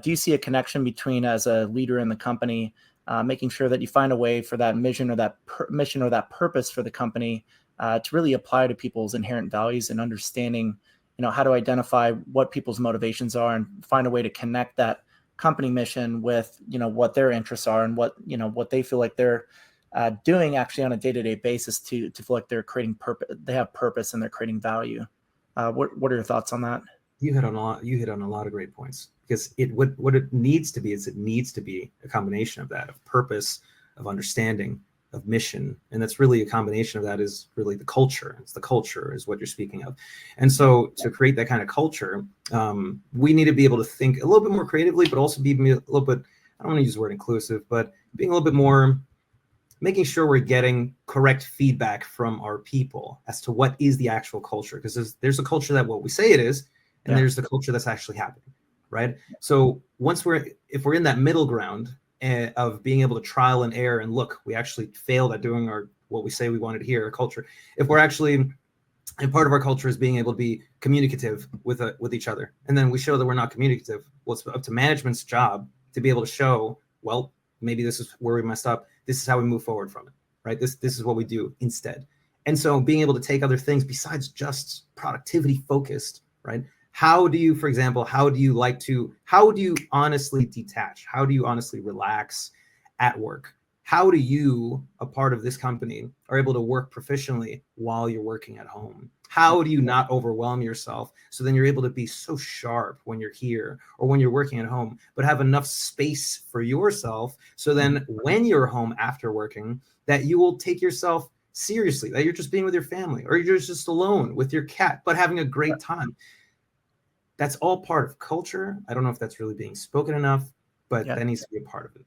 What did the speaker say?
do you see a connection between, as a leader in the company, making sure that you find a way for that mission or that purpose for the company to really apply to people's inherent values, and understanding, how to identify what people's motivations are and find a way to connect that company mission with, what their interests are and what they feel like they're doing actually on a day-to-day basis to feel like they're creating purpose, they have purpose, and they're creating value. What are your thoughts on that? You hit on a lot of great points, because what it needs to be is, it needs to be a combination of that, of purpose, of understanding, of mission. And that's really a combination of that is really the culture. It's the culture is what you're speaking of. And so to create that kind of culture, we need to be able to think a little bit more creatively, but also be a little bit, I don't want to use the word inclusive, but being a little bit more, making sure we're getting correct feedback from our people as to what is the actual culture. Because there's a culture that what we say it is, and there's the culture that's actually happening, right? So if we're in that middle ground of being able to trial and error, and look, we actually failed at doing what we say we wanted to hear, our culture. If we're actually, and part of our culture is being able to be communicative with each other, and then we show that we're not communicative, well, it's up to management's job to be able to show, well, maybe this is where we messed up. This is how we move forward from it, right? This is what we do instead. And so being able to take other things besides just productivity focused, right? How do you, for example, how do you honestly detach? How do you honestly relax at work? How do you, a part of this company, are able to work proficiently while you're working at home? How do you not overwhelm yourself so then you're able to be so sharp when you're here or when you're working at home, but have enough space for yourself so then when you're home after working, that you will take yourself seriously, that you're just being with your family, or you're just alone with your cat, but having a great time. That's all part of culture. I don't know if that's really being spoken enough, but that needs to be a part of it.